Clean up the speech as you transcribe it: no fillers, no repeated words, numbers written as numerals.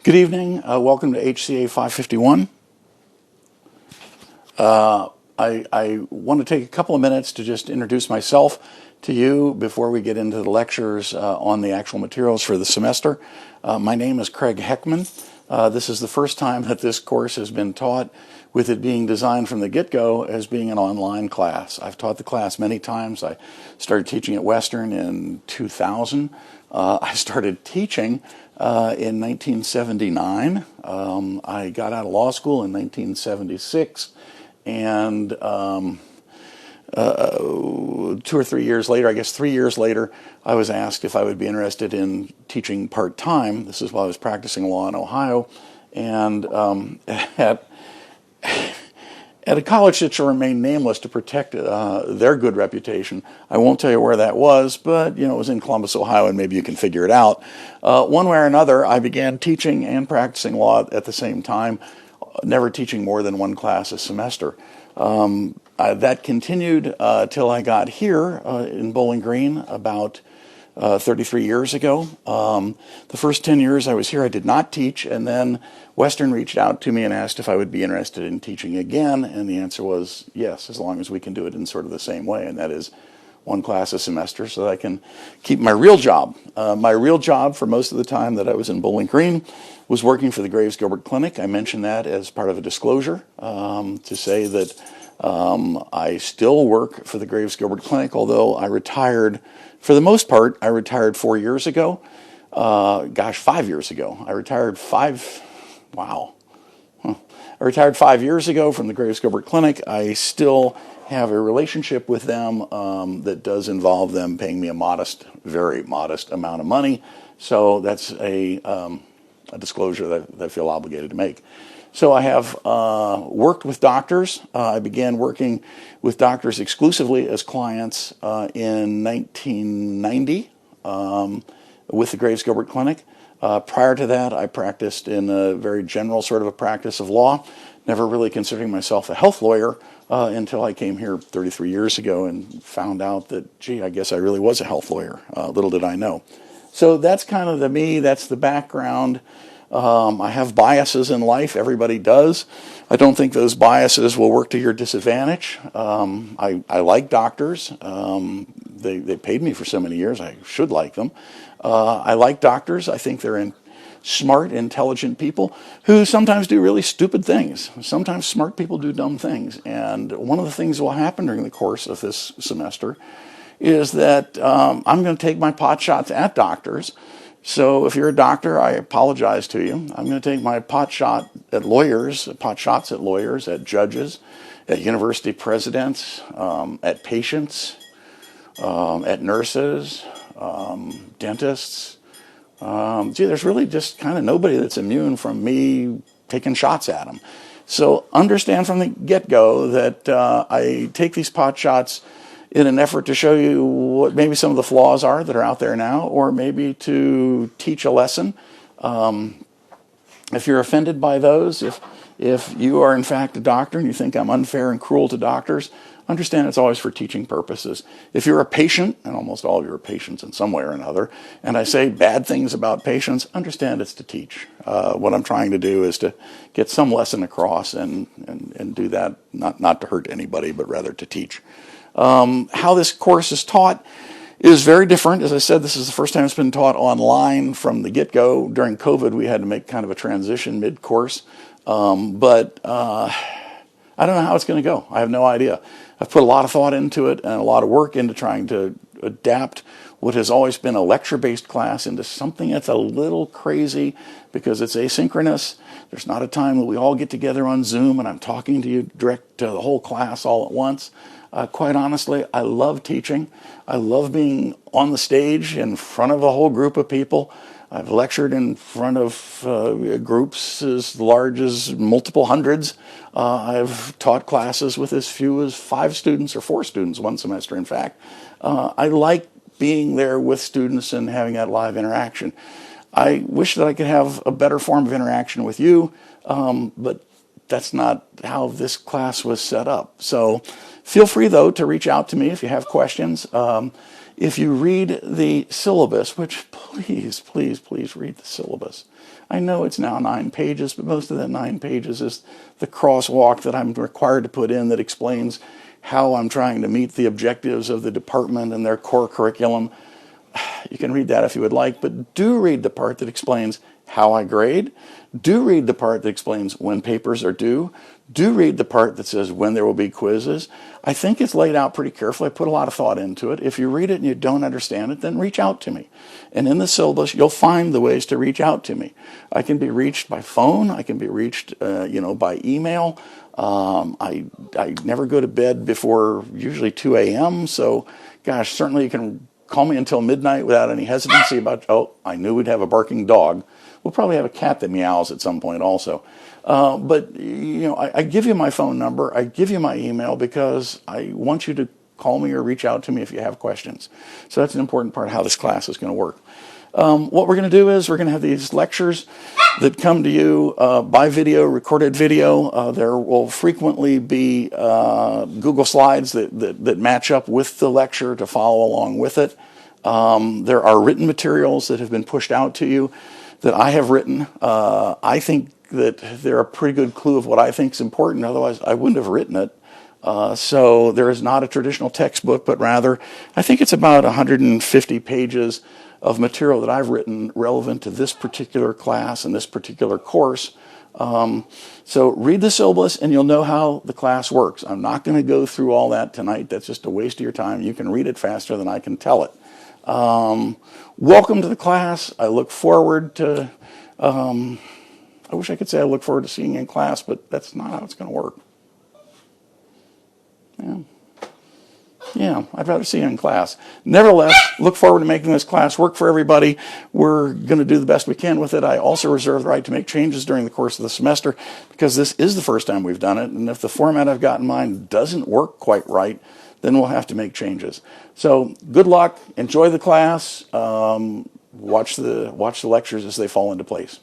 Good evening. Welcome to HCA 551. I want to take a couple of minutes to just introduce myself to you before we get into the lectures on the actual materials for the semester. My name is Craig Heckman. This is the first time that this course has been taught with it being designed from the get-go as being an online class. I've taught the class many times. I started teaching at Western in 2000. I started teaching in 1979. I got out of law school in 1976, and 2 or 3 years later, I guess 3 years later, I was asked if I would be interested in teaching part-time. This is while I was practicing law in Ohio, and at a college that shall remain nameless to protect their good reputation. I won't tell you where that was, but it was in Columbus, Ohio, and maybe you can figure it out. One way or another, I began teaching and practicing law at the same time, never teaching more than one class a semester. That continued till I got here in Bowling Green about 33 years ago. The first 10 years I was here, I did not teach, and then Western reached out to me and asked if I would be interested in teaching again, and the answer was yes, as long as we can do it in sort of the same way, and that is one class a semester so that I can keep my real job. My real job for most of the time that I was in Bowling Green was working for the Graves Gilbert Clinic. I mention that as part of a disclosure to say that I still work for the Graves Gilbert Clinic, although I retired, for the most part, I retired 4 years ago. 5 years ago. I retired 5 years ago from the Graves Gilbert Clinic. I still have a relationship with them that does involve them paying me a modest, very modest amount of money. So that's a disclosure that I feel obligated to make. So I have worked with doctors. I began working with doctors exclusively as clients in 1990 with the Graves Gilbert Clinic. Prior to that, I practiced in a very general sort of a practice of law, never really considering myself a health lawyer until I came here 33 years ago and found out that, gee, I guess I really was a health lawyer. Little did I know. So that's kind of me, that's the background. I have biases in life, everybody does. I don't think those biases will work to your disadvantage. I like doctors. They paid me for so many years, I should like them. I like doctors. I think they're smart, intelligent people who sometimes do really stupid things. Sometimes smart people do dumb things. And one of the things that will happen during the course of this semester is that I'm going to take my pot shots at doctors. So if you're a doctor, I apologize to you. I'm going to take my pot shots at lawyers, at judges, at university presidents, at patients, at nurses, dentists. There's really just kind of nobody that's immune from me taking shots at them. So understand from the get-go that I take these pot shots in an effort to show you what maybe some of the flaws are that are out there now, or maybe to teach a lesson. If you're offended by those, if you are in fact a doctor and you think I'm unfair and cruel to doctors, understand it's always for teaching purposes. If you're a patient, and almost all of you are patients in some way or another, and I say bad things about patients, understand it's to teach. What I'm trying to do is to get some lesson across and do that, not to hurt anybody, but rather to teach. How this course is taught is very different. As I said, this is the first time it's been taught online from the get-go. During COVID, we had to make kind of a transition mid-course. But I don't know how it's going to go. I have no idea. I've put a lot of thought into it and a lot of work into trying to adapt what has always been a lecture-based class into something that's a little crazy because it's asynchronous. There's not a time that we all get together on Zoom and I'm talking to you direct to the whole class all at once. Quite honestly, I love teaching. I love being on the stage in front of a whole group of people. I've lectured in front of groups as large as multiple hundreds. I've taught classes with as few as 5 students or 4 students one semester, in fact. I like being there with students and having that live interaction. I wish that I could have a better form of interaction with you, but that's not how this class was set up. So feel free, though, to reach out to me if you have questions. If you read the syllabus, which please, please, please read the syllabus. I know it's now 9 pages, but most of that 9 pages is the crosswalk that I'm required to put in that explains how I'm trying to meet the objectives of the department and their core curriculum. You can read that if you would like, but do read the part that explains how I grade. Do read the part that explains when papers are due. Do read the part that says when there will be quizzes. I think it's laid out pretty carefully. I put a lot of thought into it. If you read it and you don't understand it, then reach out to me. And in the syllabus, you'll find the ways to reach out to me. I can be reached by phone. I can be reached, by email. I never go to bed before usually 2 a.m. So, gosh, certainly you can call me until midnight without any hesitancy about, oh, I knew we'd have a barking dog. We'll probably have a cat that meows at some point also. But I give you my phone number. I give you my email because I want you to call me or reach out to me if you have questions. So that's an important part of how this class is going to work. What we're going to do is we're going to have these lectures that come to you by video, recorded video. There will frequently be Google Slides that match up with the lecture to follow along with it. There are written materials that have been pushed out to you that I have written. I think that they're a pretty good clue of what I think is important. Otherwise, I wouldn't have written it. So there is not a traditional textbook, but rather, I think it's about 150 pages of material that I've written relevant to this particular class and this particular course. So read the syllabus and you'll know how the class works. I'm not going to go through all that tonight. That's just a waste of your time. You can read it faster than I can tell it. Welcome to the class. I look forward to, I wish I could say I look forward to seeing you in class, but that's not how it's going to work. Yeah, I'd rather see you in class. Nevertheless, look forward to making this class work for everybody. We're going to do the best we can with it. I also reserve the right to make changes during the course of the semester because this is the first time we've done it. And if the format I've got in mind doesn't work quite right, then we'll have to make changes. So good luck. Enjoy the class. Watch the lectures as they fall into place.